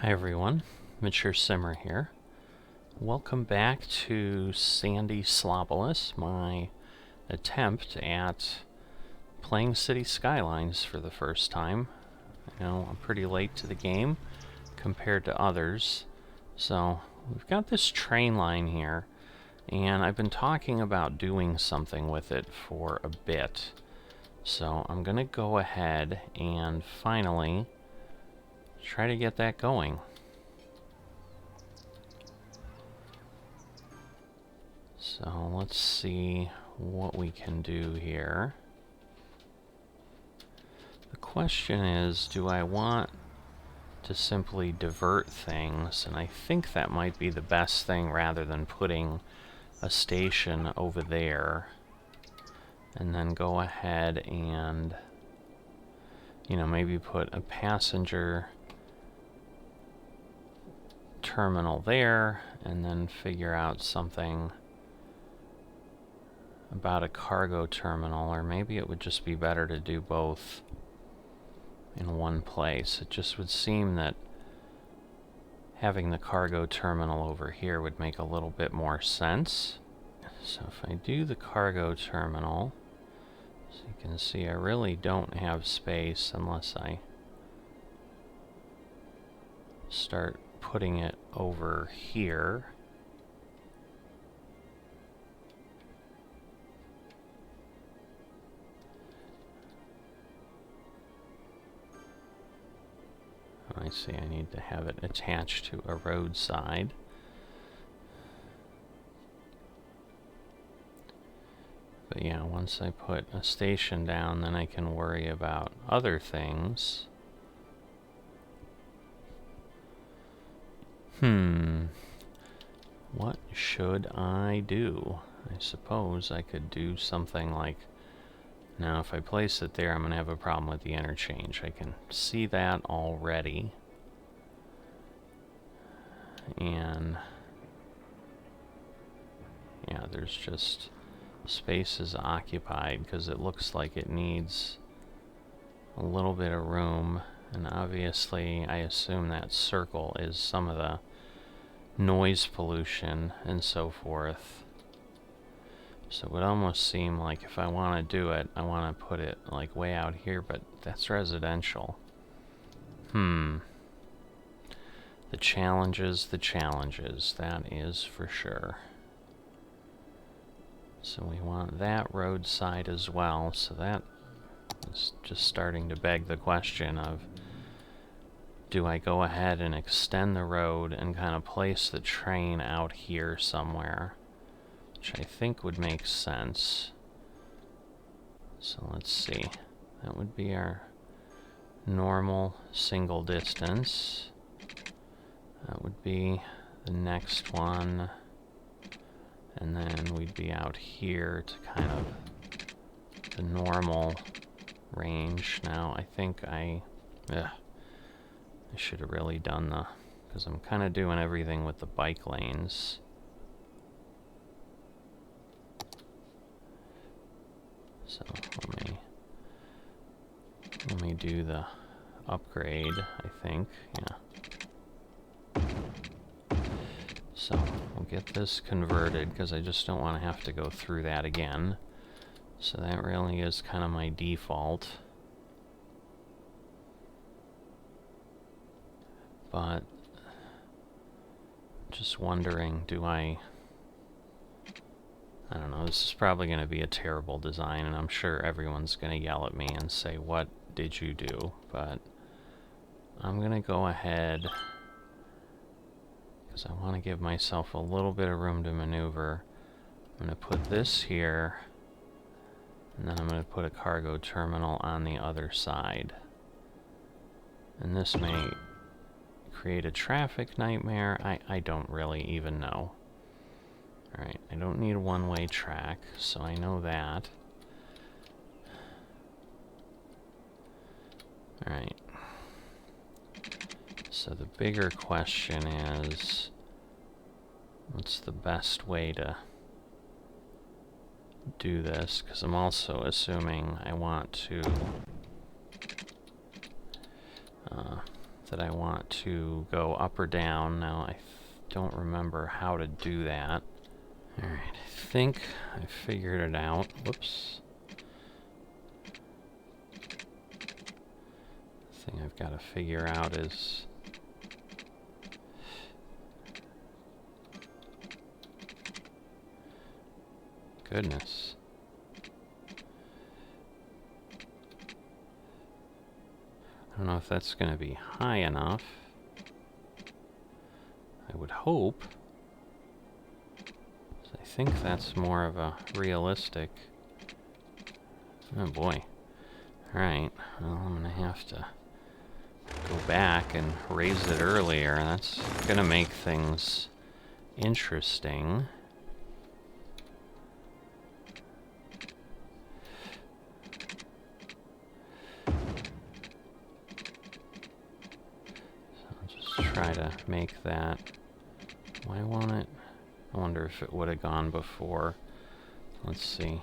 Hi everyone, Mature Simmer here. Welcome back to Sandy Slobolus, my attempt at playing City Skylines for the first time. You know, I'm pretty late to the game compared to others. So, we've got this train line here, and I've been talking about doing something with it for a bit. So, I'm gonna go ahead and finally try to get that going. So let's see what we can do here. The question is, do I want to simply divert things? And I think that might be the best thing rather than putting a station over there. And then go ahead and, you know, maybe put a passenger terminal there and then figure out something about a cargo terminal, or maybe it would just be better to do both in one place. It just would seem that having the cargo terminal over here would make a little bit more sense. So if I do the cargo terminal, so you can see I really don't have space unless I start putting it over here. I see I need to have it attached to a roadside. But yeah, once I put a station down, then I can worry about other things. What should I do? I suppose I could do something like... Now, if I place it there, I'm going to have a problem with the interchange. I can see that already. And... yeah, there's just... space is occupied because it looks like it needs a little bit of room. And obviously, I assume that circle is some of the noise pollution and so forth. So it would almost seem like if I want to do it, I want to put it like way out here, but that's residential. The challenges, that is for sure. So we want that roadside as well, so that is just starting to beg the question of, do I go ahead and extend the road and kind of place the train out here somewhere? Which I think would make sense. So let's see. That would be our normal single distance. That would be the next one. And then we'd be out here to kind of the normal range. Now I think I should have really done the... because I'm kind of doing everything with the bike lanes. So let me do the upgrade, I think. Yeah. So we'll get this converted because I just don't want to have to go through that again. So that really is kind of my default. But just wondering, do I don't know, this is probably going to be a terrible design, and I'm sure everyone's going to yell at me and say, what did you do? But I'm going to go ahead, because I want to give myself a little bit of room to maneuver. I'm going to put this here, and then I'm going to put a cargo terminal on the other side. And this may create a traffic nightmare. I don't really even know. Alright, I don't need a one-way track, so I know that. Alright. So the bigger question is, what's the best way to do this? Because I'm also assuming I want to that I want to go up or down. Now, I don't remember how to do that. Alright, I think I figured it out. Whoops. The thing I've got to figure out is... Goodness. I don't know if that's going to be high enough. I would hope. I think that's more of a realistic... Oh boy. Alright, well I'm gonna have to go back and raise it earlier. That's gonna make things interesting. So I'll just try to make that... Why won't it? I wonder if it would have gone before. Let's see.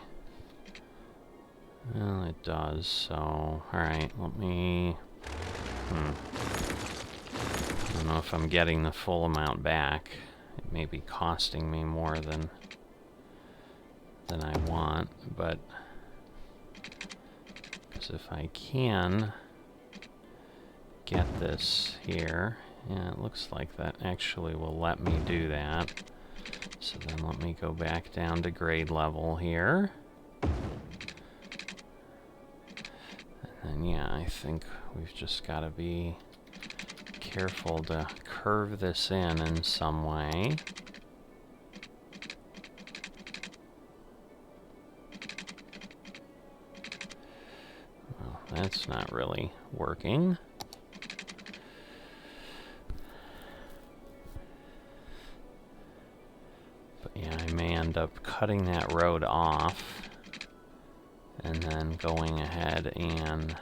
Well, it does, so... Alright, let me... I don't know if I'm getting the full amount back. It may be costing me more than I want, but... Because if I can get this here... Yeah, it looks like that actually will let me do that. So then let me go back down to grade level here. And then, yeah, I think we've just got to be careful to curve this in some way. Well, that's not really working. Yeah, I may end up cutting that road off and then going ahead and...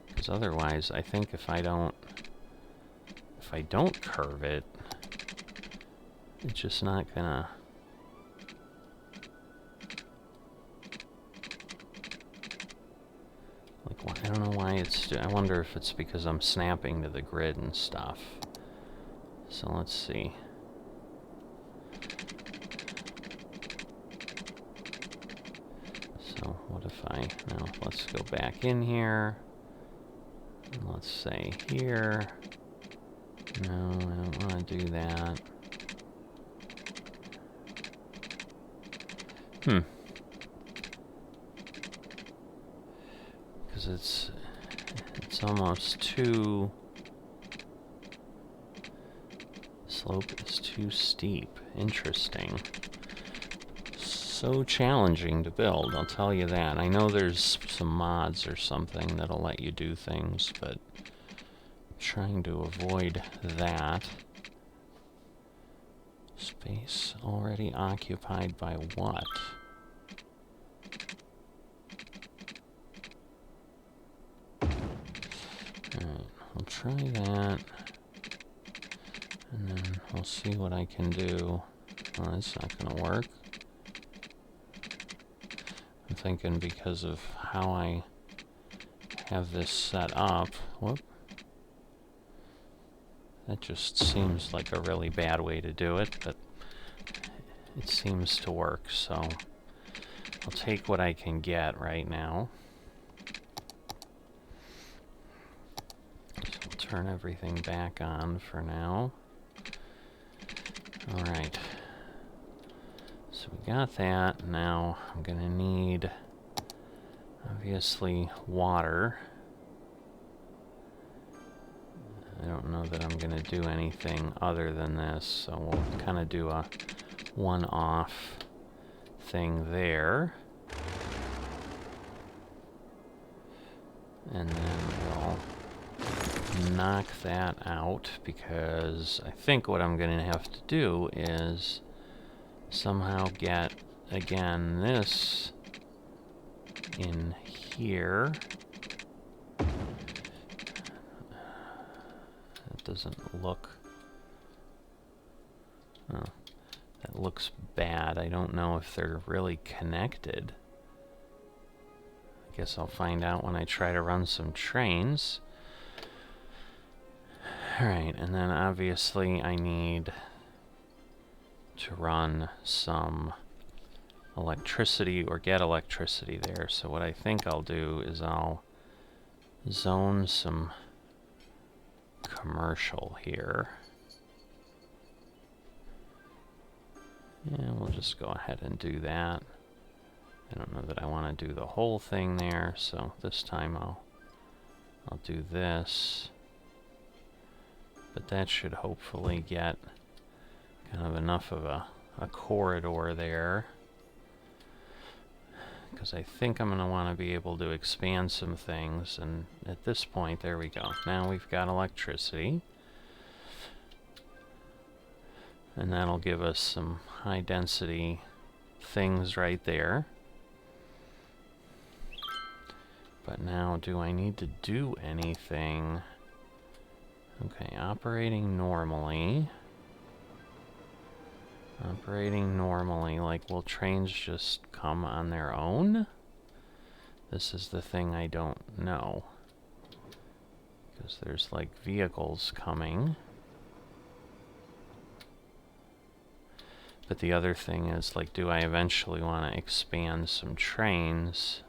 Because otherwise, I think if I don't curve it, it's just not gonna... Like, I don't know why it's... I wonder if it's because I'm snapping to the grid and stuff. So let's see. So what if I, now let's go back in here, and let's say here, no, I don't want to do that. Because it's almost too, slope is too steep. Interesting. So challenging to build, I'll tell you that. I know there's some mods or something that'll let you do things, but I'm trying to avoid that. Space already occupied by what? Alright, I'll try that. And then we'll see what I can do. Oh, that's not gonna work. I'm thinking because of how I have this set up. Whoop. That just seems like a really bad way to do it, but it seems to work, so I'll take what I can get right now. So I'll turn everything back on for now. Alright. So we got that. Now I'm gonna need, obviously, water. I don't know that I'm gonna do anything other than this, so we'll kind of do a one-off thing there. And then we'll knock that out, because I think what I'm gonna have to do is somehow get, again, this in here. That doesn't look... Oh, that looks bad. I don't know if they're really connected. I guess I'll find out when I try to run some trains. Alright, and then obviously I need to run some electricity or get electricity there. So what I think I'll do is I'll zone some commercial here. And we'll just go ahead and do that. I don't know that I want to do the whole thing there, so this time I'll do this. But that should hopefully get kind of enough of a corridor there. Because I think I'm going to want to be able to expand some things, and at this point, there we go. Now we've got electricity. And that'll give us some high density things right there. But now, do I need to do anything? Okay, operating normally. Operating normally, like, will trains just come on their own? This is the thing I don't know. Because there's, like, vehicles coming. But the other thing is, like, do I eventually want to expand some trains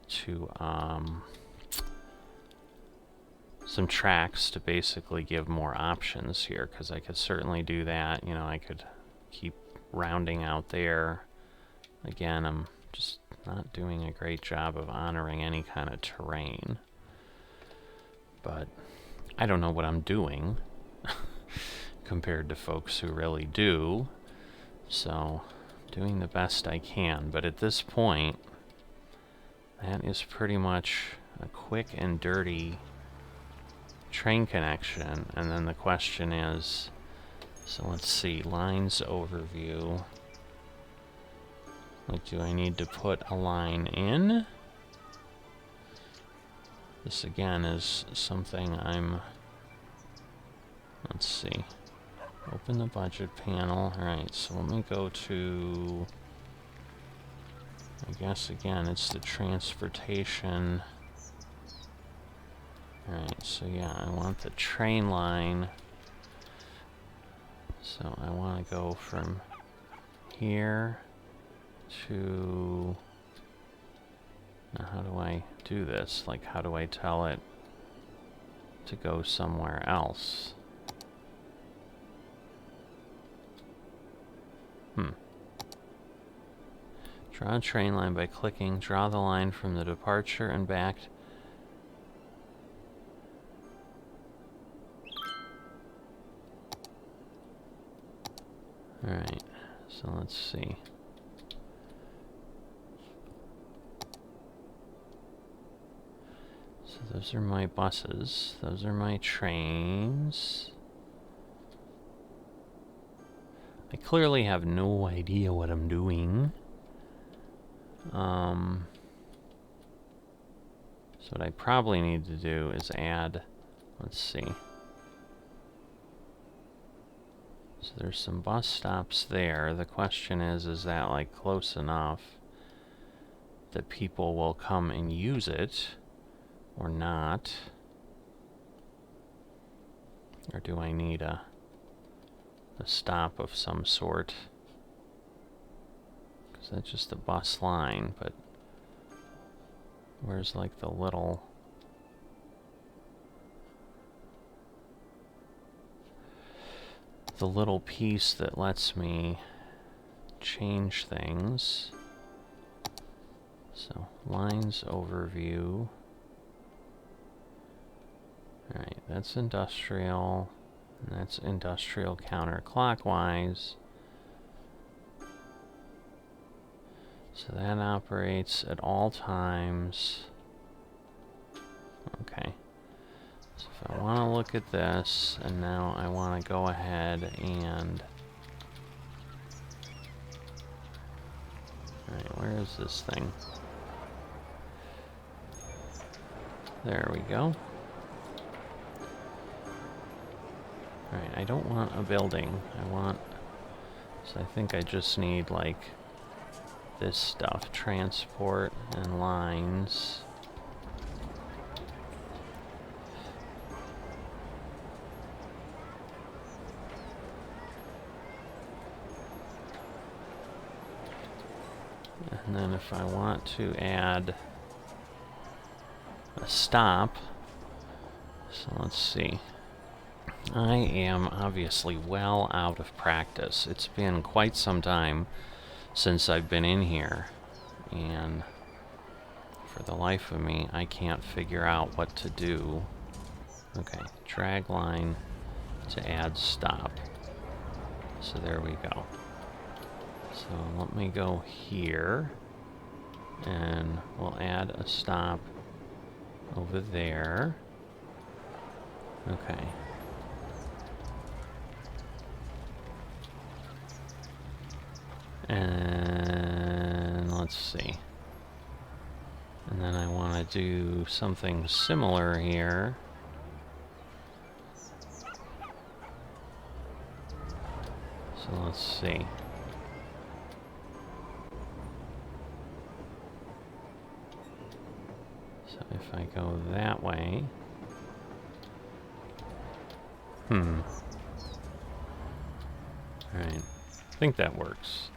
to, some tracks to basically give more options here, because I could certainly do that. You know, I could keep rounding out there. Again, I'm just not doing a great job of honoring any kind of terrain. But I don't know what I'm doing compared to folks who really do. So, doing the best I can. But at this point, that is pretty much a quick and dirty train connection. And then the question is, so let's see, lines overview. Like, do I need to put a line in? This again is something let's see. Open the budget panel. Alright, so let me go to, I guess again, it's the transportation. Alright, so yeah, I want the train line. So I want to go from here to... Now how do I do this? Like, how do I tell it to go somewhere else? Draw a train line by clicking. Draw the line from the departure and back. Alright, so let's see. So those are my buses. Those are my trains. I clearly have no idea what I'm doing. So what I probably need to do is add, let's see. So there's some bus stops there. The question is that like close enough that people will come and use it or not? Or do I need a stop of some sort? Because that's just a bus line, but where's like the little... the little piece that lets me change things? So, lines overview. Alright, that's industrial. And that's industrial counterclockwise. So that operates at all times. Okay. So if I want to look at this, and now I want to go ahead and... Alright, where is this thing? There we go. Alright, I don't want a building. I want... So I think I just need, like, this stuff. Transport and lines. And then if I want to add a stop, so let's see. I am obviously well out of practice. It's been quite some time since I've been in here, and for the life of me, I can't figure out what to do. Okay, drag line to add stop. So there we go. So let me go here, and we'll add a stop over there. Okay. And let's see. And then I want to do something similar here. So let's see. So if I go that way... Alright. I think that works.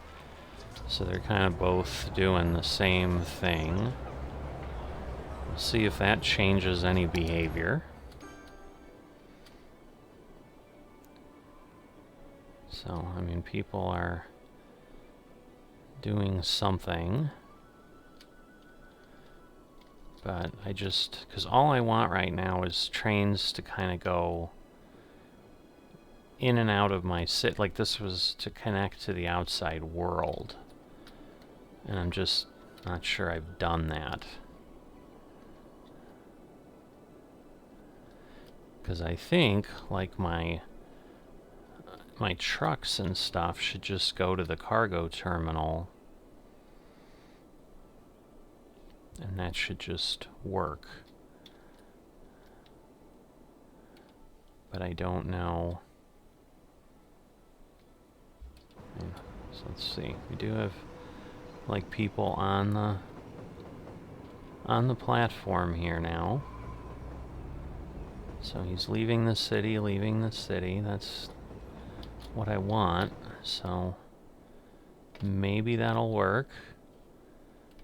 So they're kind of both doing the same thing. We'll see if that changes any behavior. So, I mean, people are doing something. But I just... because all I want right now is trains to kind of go in and out of my city. Like, this was to connect to the outside world. And I'm just not sure I've done that. Because I think, like, my trucks and stuff should just go to the cargo terminal. And that should just work. But I don't know. So let's see. We do have, like, people on the platform here now. So he's leaving the city, leaving the city. That's what I want. So maybe that'll work.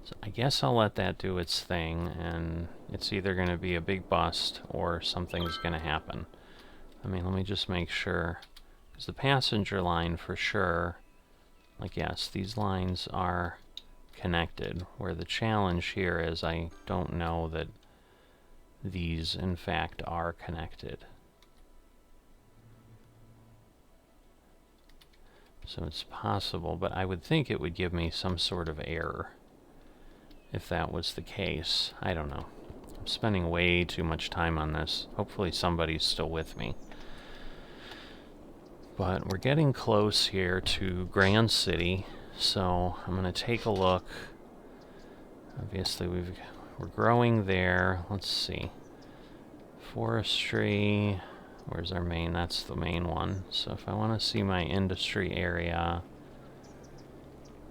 So I guess I'll let that do its thing, and it's either going to be a big bust or something's going to happen. I mean, let me just make sure. Because the passenger line, for sure, like, yes, these lines are connected. Where the challenge here is I don't know that these, in fact, are connected. So it's possible, but I would think it would give me some sort of error if that was the case. I don't know. I'm spending way too much time on this. Hopefully somebody's still with me. But we're getting close here to Grand City, so I'm going to take a look. Obviously we're growing there. Let's see. Forestry. Where's our main? That's the main one. So if I want to see my industry area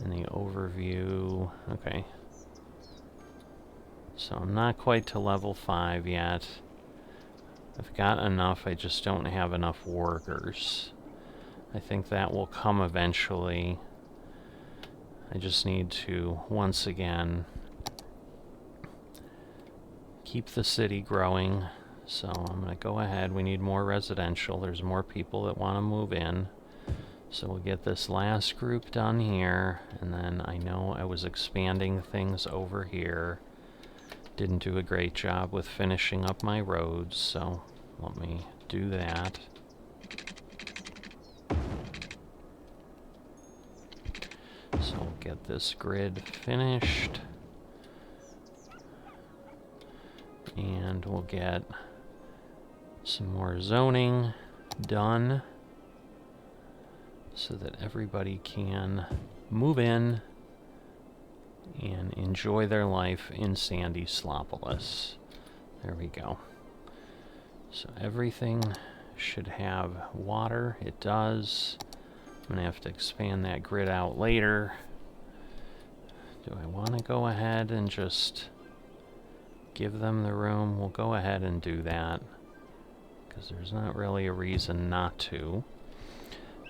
in the overview, okay. So I'm not quite to level 5 yet. I've got enough, I just don't have enough workers. I think that will come eventually. I just need to, once again, keep the city growing. So I'm going to go ahead. We need more residential. There's more people that want to move in. So we'll get this last group done here. And then I know I was expanding things over here. Didn't do a great job with finishing up my roads. So let me do that. So we'll get this grid finished. And we'll get some more zoning done so that everybody can move in and enjoy their life in Sandy Slopolis. There we go. So everything should have water. It does. I'm going to have to expand that grid out later. Do I want to go ahead and just give them the room? We'll go ahead and do that, because there's not really a reason not to.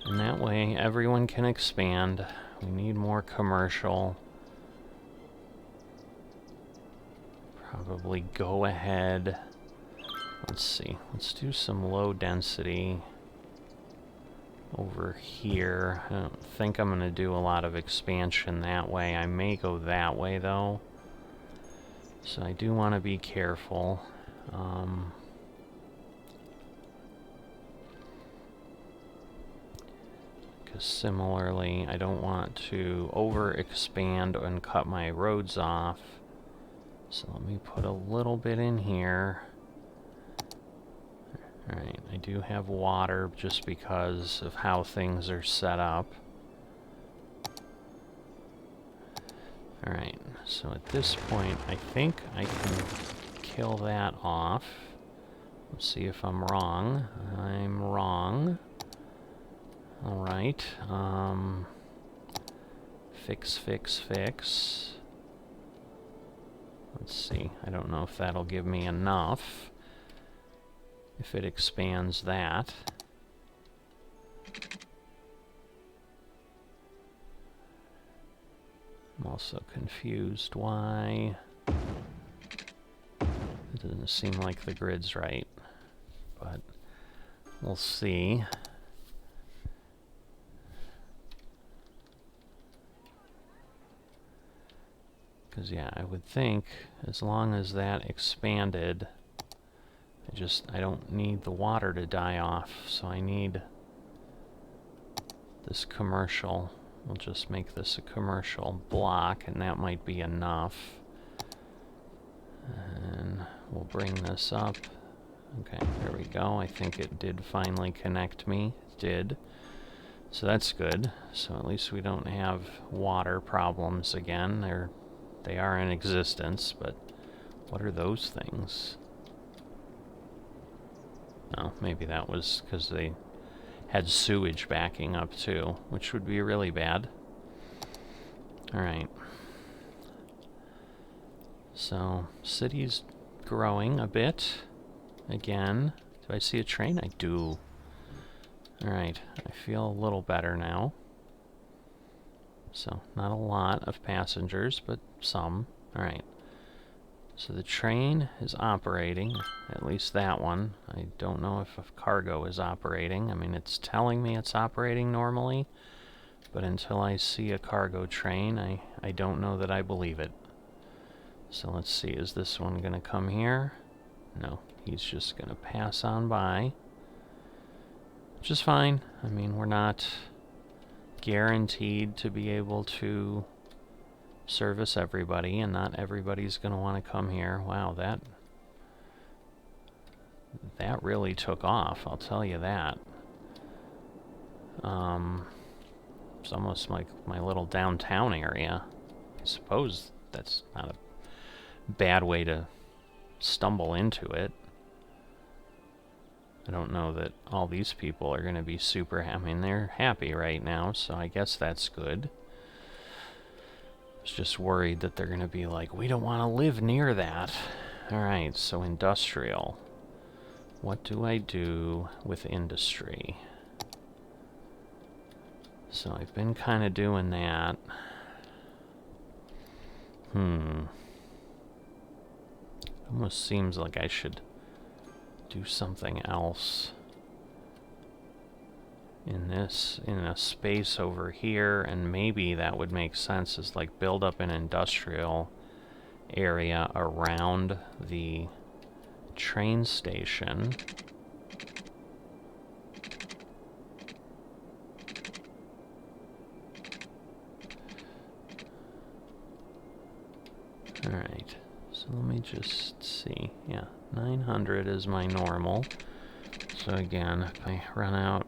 And that way everyone can expand. We need more commercial. probably go ahead. Let's see. Let's do some low density over here. I don't think I'm going to do a lot of expansion that way. I may go that way, though. So I do want to be careful. Because similarly, I don't want to overexpand and cut my roads off. So let me put a little bit in here. Alright, I do have water just because of how things are set up. Alright, so at this point, I think I can kill that off. Let's see if I'm wrong. I'm wrong. Alright, fix. Let's see, I don't know if that'll give me enough. If it expands that. I'm also confused why it doesn't seem like the grid's right, but we'll see. Because, yeah, I would think as long as that expanded, I don't need the water to die off, so I need this commercial. We'll just make this a commercial block, and that might be enough. And we'll bring this up. Okay, there we go. I think it did finally connect me. It did. So that's good. So at least we don't have water problems again. They are in existence, but what are those things? Oh, maybe that was because they had sewage backing up too, which would be really bad. Alright. So, city's growing a bit. Again. Do I see a train? I do. Alright, I feel a little better now. So, not a lot of passengers, but some. Alright. So the train is operating, at least that one. I don't know if cargo is operating. I mean, it's telling me it's operating normally, but until I see a cargo train, I don't know that I believe it. So let's see, is this one going to come here? No, he's just going to pass on by, which is fine. I mean, we're not guaranteed to be able to service everybody, and not everybody's going to want to come here. Wow, that really took off, I'll tell you that. It's almost like my little downtown area. I suppose that's not a bad way to stumble into it. I don't know that all these people are going to be super happy. I mean, they're happy right now, so I guess that's good. I was just worried that they're going to be like, we don't want to live near that. Alright, so industrial. What do I do with industry? So I've been kind of doing that. Almost seems like I should do something else in a space over here, and maybe that would make sense, is like build up an industrial area around the train station. Alright, so let me just see. Yeah, 900 is my normal. So again, if I run out,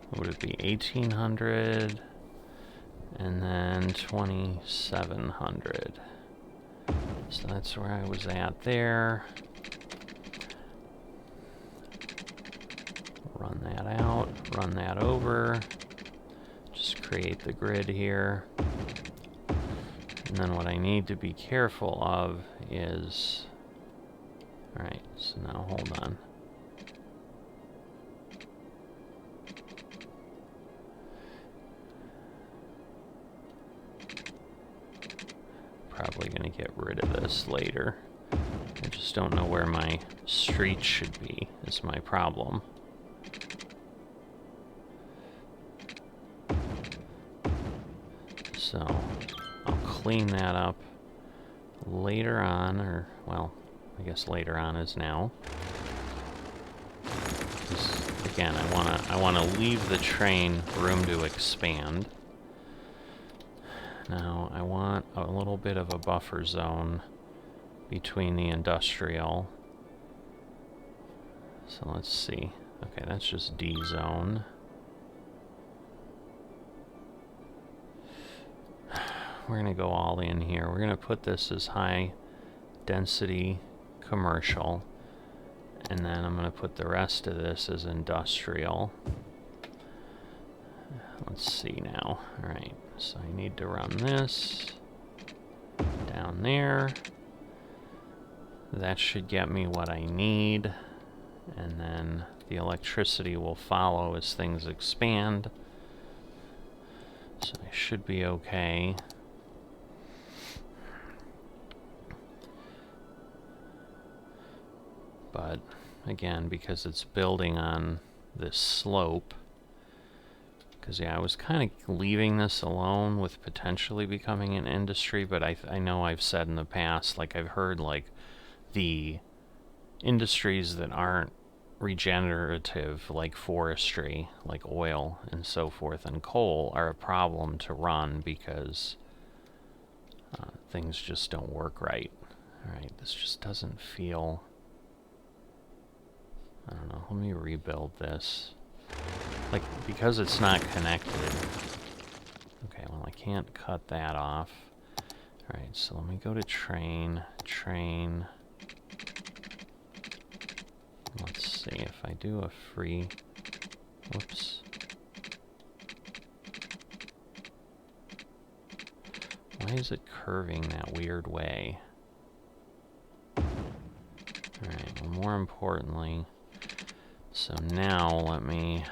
what would it be? 1800 and then 2700. So that's where I was at there. Run that out, run that over. Just create the grid here. And then what I need to be careful of is... Alright, so now hold on. Probably going to get rid of this later. Just don't know where my street should be, is my problem. So, I'll clean that up later on, or, well, I guess later on is now. Again, I wanna leave the train room to expand. Now, I want a little bit of a buffer zone between the industrial. So let's see. Okay, that's just D zone. We're gonna go all in here. We're gonna put this as high density commercial, and then I'm gonna put the rest of this as industrial. Let's see now. Alright, so I need to run this down there. That should get me what I need, and then the electricity will follow as things expand. So I should be okay. But again, because it's building on this slope, because yeah, I was kind of leaving this alone with potentially becoming an industry, but I know I've said in the past, like I've heard like the industries that aren't regenerative, like forestry, like oil and so forth, and coal, are a problem to run because things just don't work right. Alright, this just doesn't feel... I don't know, let me rebuild this. Like, because it's not connected... Okay, well I can't cut that off. Alright, so let me go to train. Let's see, if I do a free... Whoops. Why is it curving that weird way? Alright, well, more importantly... So now let me...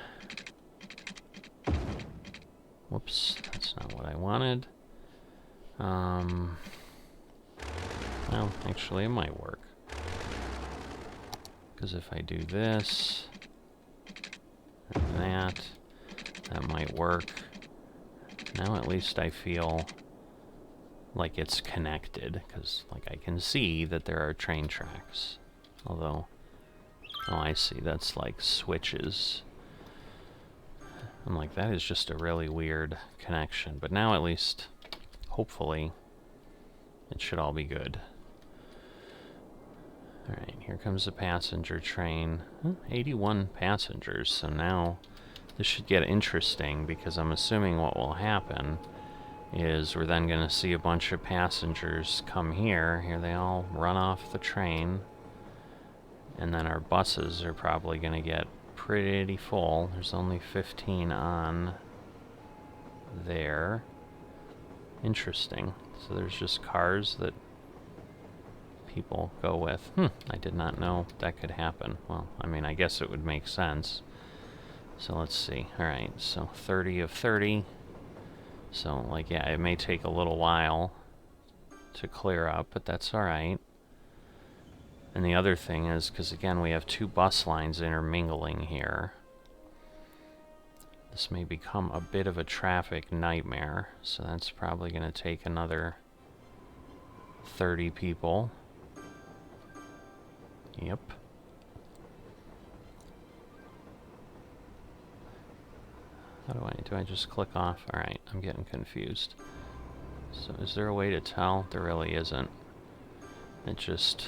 Whoops, that's not what I wanted. Well, actually it might work. Because if I do this, and that might work. Now at least I feel like it's connected, because like I can see that there are train tracks. Although, oh I see, that's like switches. I'm like, that is just a really weird connection. But now at least, hopefully, it should all be good. Alright, here comes the passenger train. 81 passengers, so now this should get interesting, because I'm assuming what will happen is we're then going to see a bunch of passengers come here. Here they all run off the train. And then our buses are probably going to get pretty full. There's only 15 on there. Interesting. So there's just cars that people go with. I did not know that could happen. Well, I mean, I guess it would make sense. So let's see. Alright, so 30 of 30. So, like, yeah, it may take a little while to clear up, but that's alright. And the other thing is, because again, we have two bus lines intermingling here. This may become a bit of a traffic nightmare, so that's probably going to take another 30 people. Yep. How do I just click off? Alright, I'm getting confused. So is there a way to tell? There really isn't. It just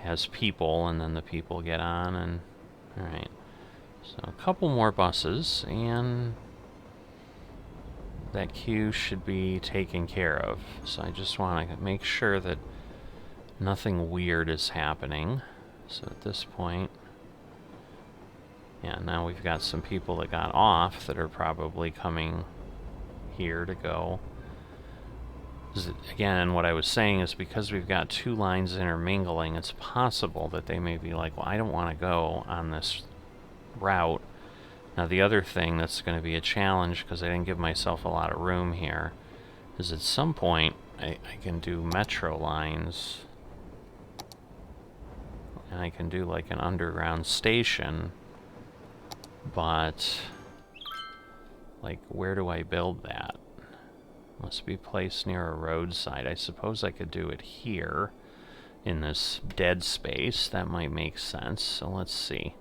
has people, and then the people get on, and... Alright. So a couple more buses, and that queue should be taken care of. So I just want to make sure that nothing weird is happening. So at this point... Yeah, now we've got some people that got off that are probably coming here to go. Again, what I was saying is because we've got two lines intermingling, it's possible that they may be like, well, I don't want to go on this route. Now, the other thing that's going to be a challenge, because I didn't give myself a lot of room here, is at some point I can do metro lines And I can do like an underground station, but like, where do I build that? Must be placed near a roadside. I suppose I could do it here in this dead space. That might make sense. So let's see.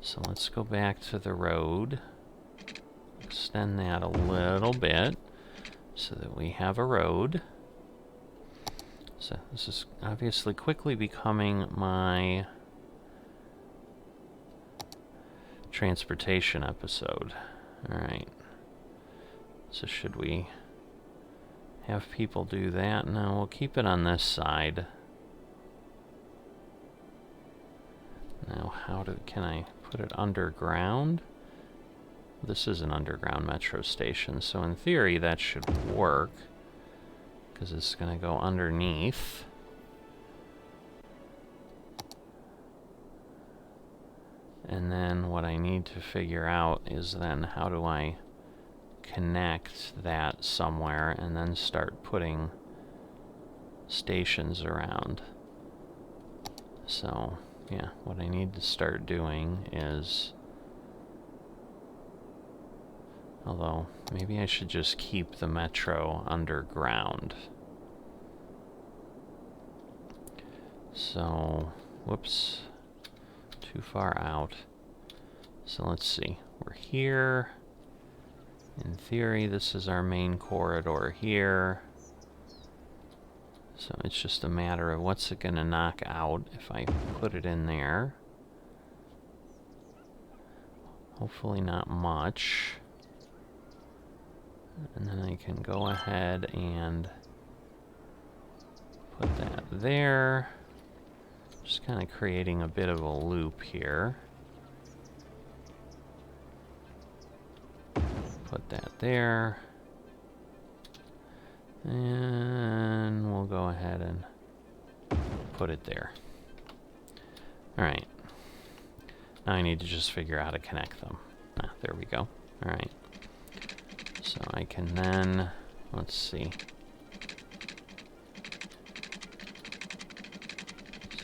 So let's go back to the road. Extend that a little bit so that we have a road. So this is obviously quickly becoming my transportation episode. Alright. So should we have people do that? No, we'll keep it on this side. Now, can I put it underground? This is an underground metro station, so in theory that should work, because it's going to go underneath. And then what I need to figure out is then how do I connect that somewhere and then start putting stations around. So, yeah, what I need to start doing is, although maybe I should just keep the metro underground. So, whoops, too far out. So let's see, we're here. In theory, this is our main corridor here. So it's just a matter of what's it going to knock out if I put it in there. Hopefully not much. And then I can go ahead and put that there. Just kind of creating a bit of a loop here. Put that there. And we'll go ahead and put it there. Alright. Now I need to just figure out how to connect them. Ah, there we go. Alright. So I can then, let's see.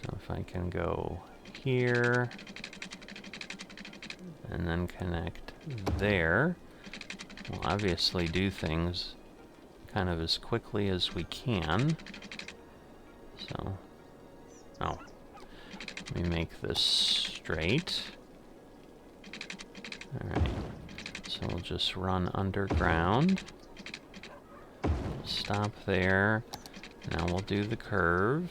So if I can go here, and then connect there, we'll obviously do things kind of as quickly as we can. So, oh, let me make this straight. Alright, so we'll just run underground. Stop there. Now we'll do the curve.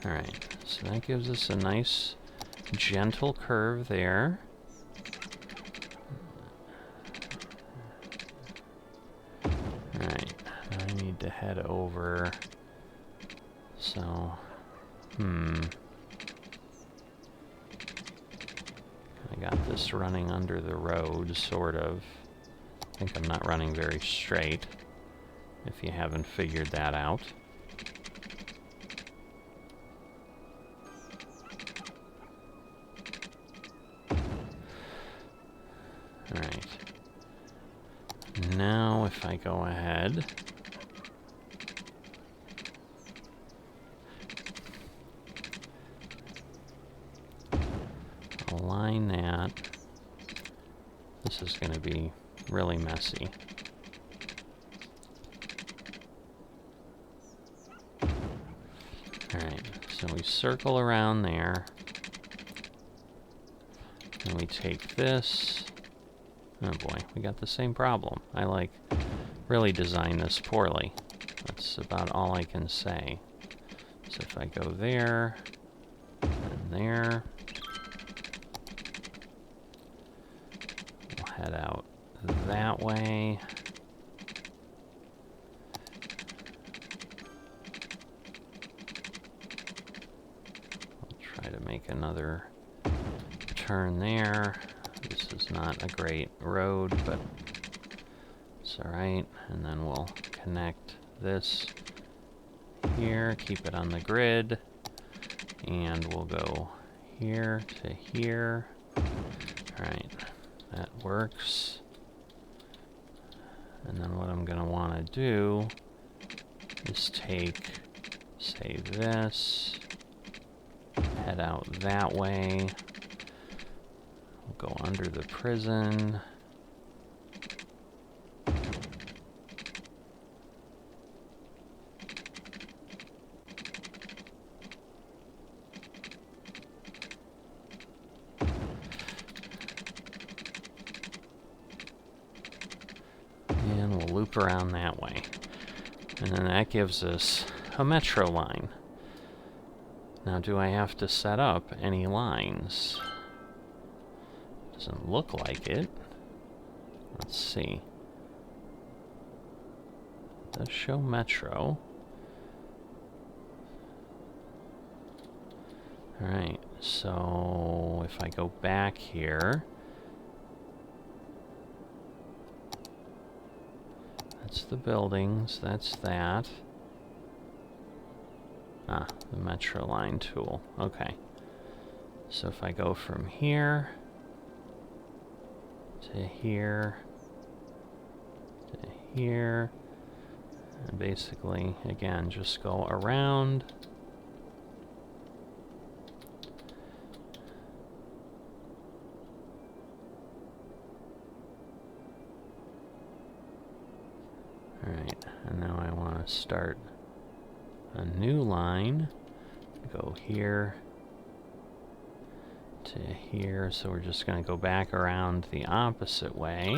Alright, so that gives us a nice gentle curve there. Alright, now I need to head over. So, I got this running under the road, sort of. I think I'm not running very straight, if you haven't figured that out. Alright. Now if I go ahead, align that. This is going to be really messy. Alright, so we circle around there. And we take this. Oh boy, we got the same problem. I really designed this poorly. That's about all I can say. So if I go there, and there, we'll head out that way. I'll try to make another turn there. This is not a great road, but it's alright. And then we'll connect this here, keep it on the grid, and we'll go here to here. Alright, that works. And then what I'm going to want to do is take, say, this, head out that way. We'll go under the prison. And we'll loop around that way. And then that gives us a metro line. Now, do I have to set up any lines? Doesn't look like it. Let's see. It does show metro. Alright, so if I go back here, that's the buildings, that's that. Ah, the metro line tool. Okay. So if I go from here to here to here, and basically, again, just go around. Alright, and now I want to start a new line. Go here to here, so we're just going to go back around the opposite way.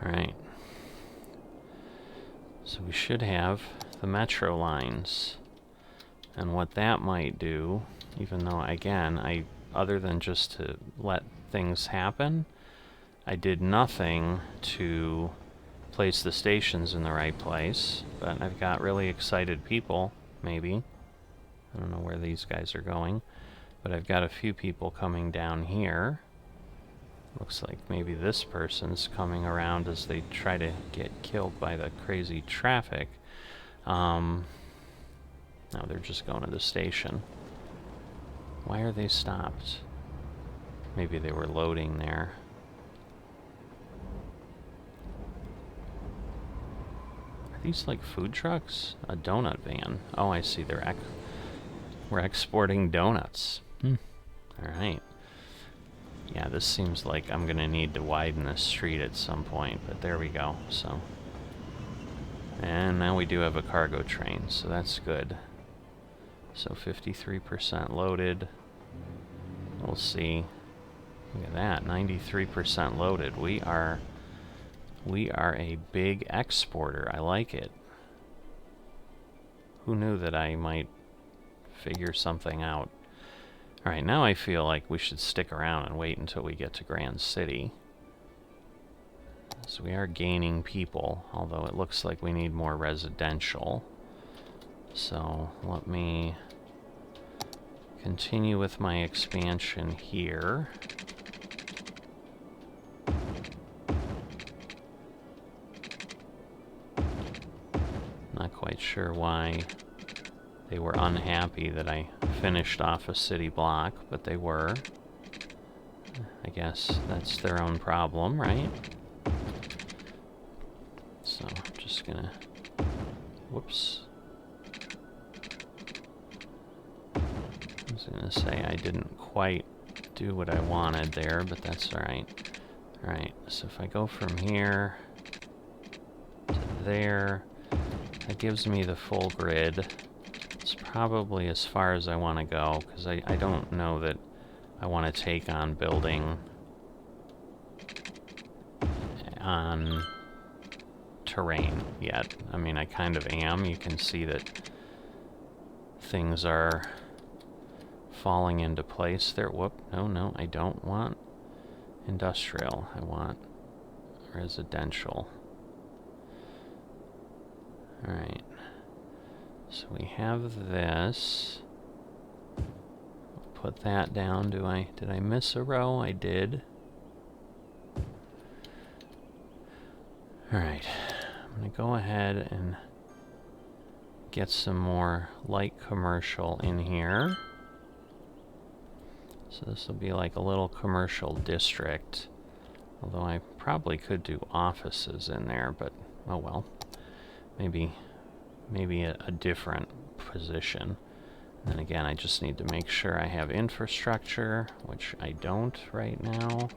Alright. So we should have the metro lines. And what that might do, even though, again, other than just to let things happen, I did nothing to place the stations in the right place, but I've got really excited people, maybe. I don't know where these guys are going, but I've got a few people coming down here. Looks like maybe this person's coming around as they try to get killed by the crazy traffic. No, they're just going to the station. Why are they stopped? Maybe they were loading there. Are these like food trucks? A donut van. Oh, I see. We're exporting donuts. Alright. Yeah, this seems like I'm gonna need to widen this street at some point, but there we go. So, and now we do have a cargo train, so that's good. So 53% loaded. We'll see. Look at that, 93% loaded. We are a big exporter. I like it. Who knew that I might figure something out? Alright, now I feel like we should stick around and wait until we get to Grand City. So we are gaining people, although it looks like we need more residential. So let me continue with my expansion here. Not quite sure why they were unhappy that I finished off a city block, but they were. I guess that's their own problem, right? So I'm just gonna... Whoops. I was gonna say I didn't quite do what I wanted there, but that's alright. Alright, so if I go from here to there, that gives me the full grid. It's probably as far as I want to go, because I don't know that I want to take on building on terrain yet. I mean, I kind of am. You can see that things are falling into place there. Whoop, no, I don't want industrial. I want residential. Alright. So we have this. Put that down. Did I miss a row? I did. Alright. I'm going to go ahead and get some more light commercial in here. So this will be like a little commercial district. Although I probably could do offices in there, but oh well. Maybe a different position. And again, I just need to make sure I have infrastructure, which I don't right now.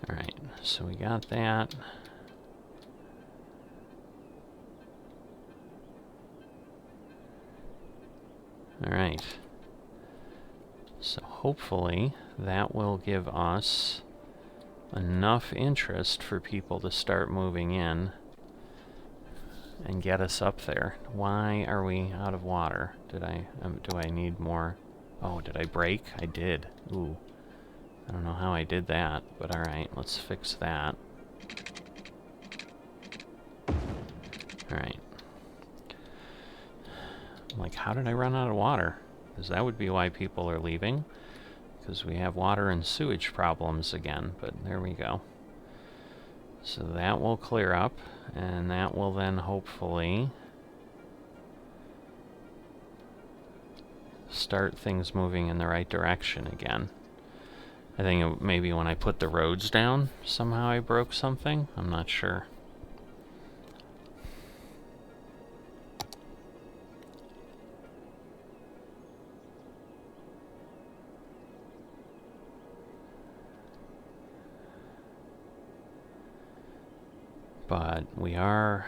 Alright, so we got that. Alright. So hopefully that will give us enough interest for people to start moving in and get us up there. Why are we out of water? Do I need more? Oh, did I break? I did. Ooh. I don't know how I did that, but alright, let's fix that. Alright. Like, how did I run out of water? Because that would be why people are leaving. Because we have water and sewage problems again, but there we go. So that will clear up, and that will then hopefully start things moving in the right direction again. I think maybe when I put the roads down, somehow I broke something. I'm not sure. But we are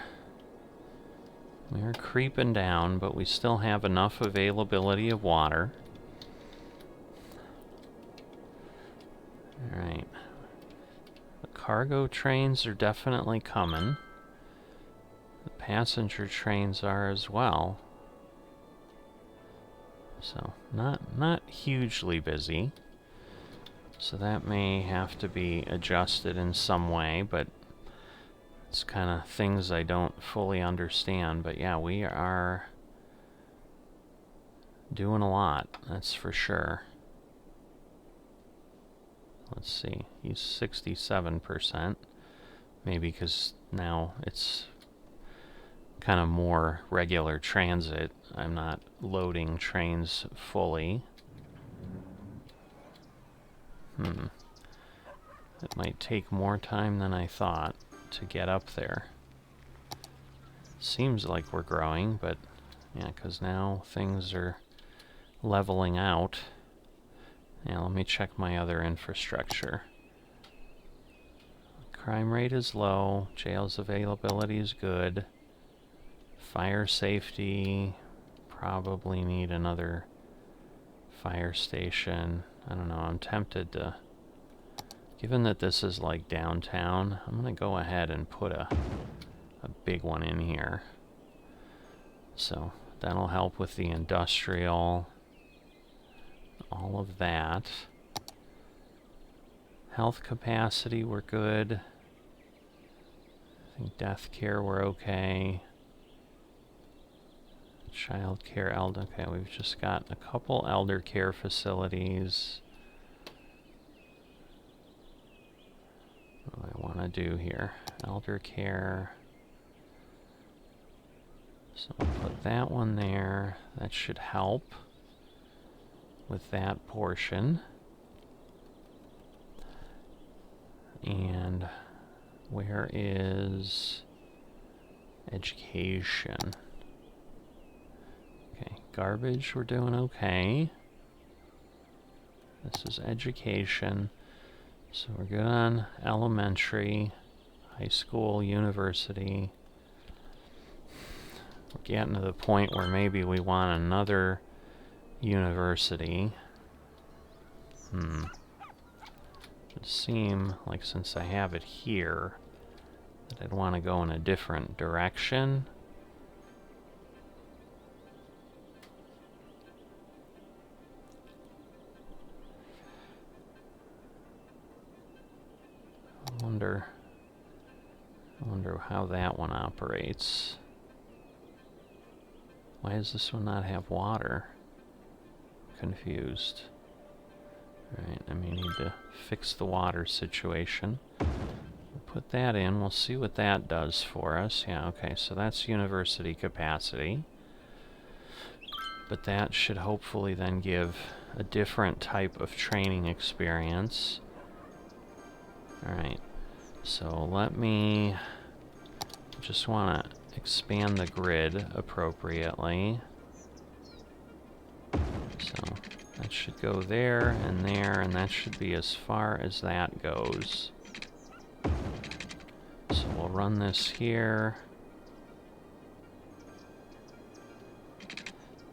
creeping down, but we still have enough availability of water. Alright. The cargo trains are definitely coming. The passenger trains are as well. So, not hugely busy. So that may have to be adjusted in some way, but it's kind of things I don't fully understand. But yeah, we are doing a lot, that's for sure. Let's see, he's 67%. Maybe because now it's kind of more regular transit. I'm not loading trains fully. It might take more time than I thought to get up there. Seems like we're growing, but yeah, because now things are leveling out. Yeah, let me check my other infrastructure. Crime rate is low, jail's availability is good. Fire safety, probably need another fire station. I don't know, I'm tempted to, given that this is like downtown, I'm gonna go ahead and put a big one in here. So that'll help with the industrial, all of that. Health capacity, we're good. I think death care, we're okay. Child care, okay, we've just got a couple elder care facilities. What do I want to do here? Elder care. So we'll put that one there. That should help with that portion. And where is education? Okay, garbage, we're doing okay. This is education. So we're good on elementary, high school, university. We're getting to the point where maybe we want another university. It would seem like since I have it here, that I'd want to go in a different direction. I wonder how that one operates. Why does this one not have water? Confused. Alright, I may need to fix the water situation. We'll put that in. We'll see what that does for us. Yeah, okay, so that's university capacity. But that should hopefully then give a different type of training experience. Alright, so let me just want to expand the grid appropriately. So that should go there, and that should be as far as that goes. So we'll run this here.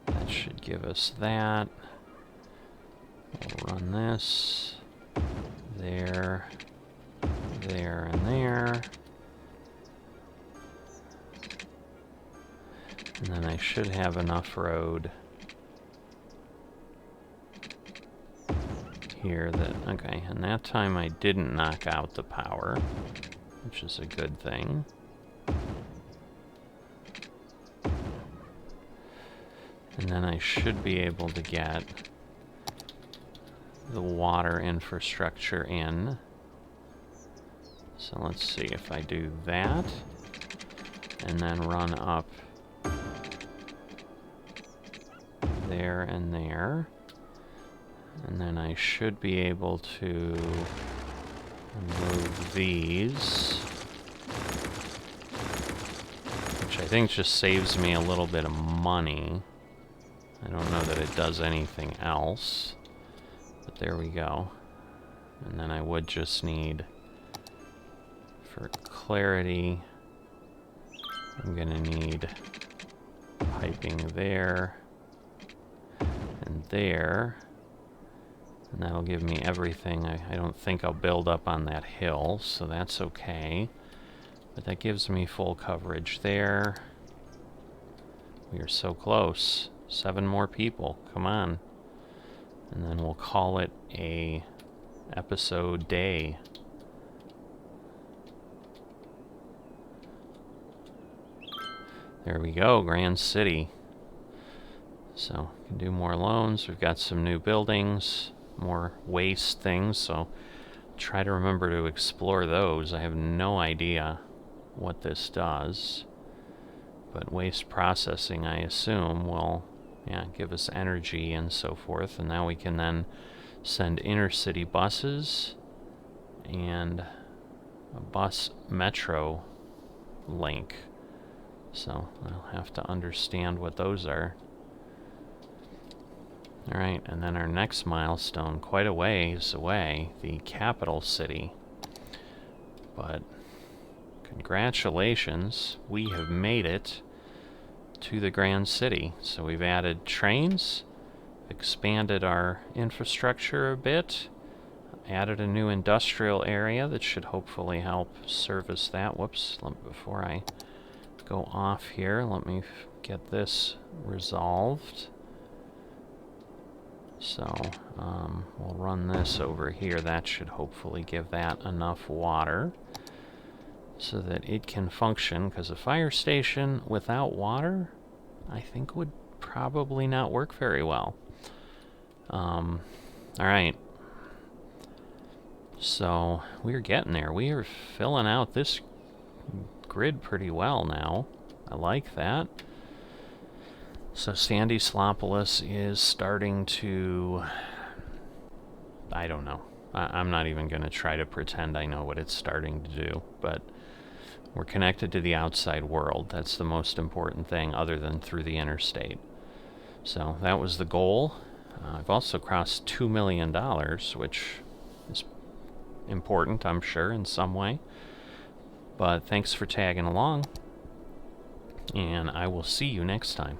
That should give us that. We'll run this. There, there, and there. And then I should have enough road here that, okay, and that time I didn't knock out the power, which is a good thing. And then I should be able to get the water infrastructure in. So let's see if I do that, and then run up there and there. And then I should be able to move these, which I think just saves me a little bit of money. I don't know that it does anything else, but there we go. And then I would just need, for clarity, I'm gonna need piping there and there. And that'll give me everything. I don't think I'll build up on that hill, so that's okay. But that gives me full coverage there. We are so close. 7 more people. Come on. And then we'll call it a episode day. There we go, Grand City. So, we can do more loans. We've got some new buildings. More waste things, so try to remember to explore those. I have no idea what this does, but waste processing, I assume, will give us energy and so forth, and now we can then send inner-city buses and a bus metro link. So I'll have to understand what those are. Alright, and then our next milestone, quite a ways away, the capital city. But congratulations, we have made it to the Grand City. So we've added trains, expanded our infrastructure a bit, added a new industrial area that should hopefully help service that. Whoops, before I go off here, let me get this resolved. So, we'll run this over here. That should hopefully give that enough water so that it can function, because a fire station without water, I think, would probably not work very well. Alright. So, we're getting there. We are filling out this grid pretty well now. I like that. So Sandy Slopolis is starting to... I don't know. I'm not even going to try to pretend I know what it's starting to do, but we're connected to the outside world. That's the most important thing, other than through the interstate. So that was the goal. I've also crossed $2 million, which is important, I'm sure, in some way. But thanks for tagging along, and I will see you next time.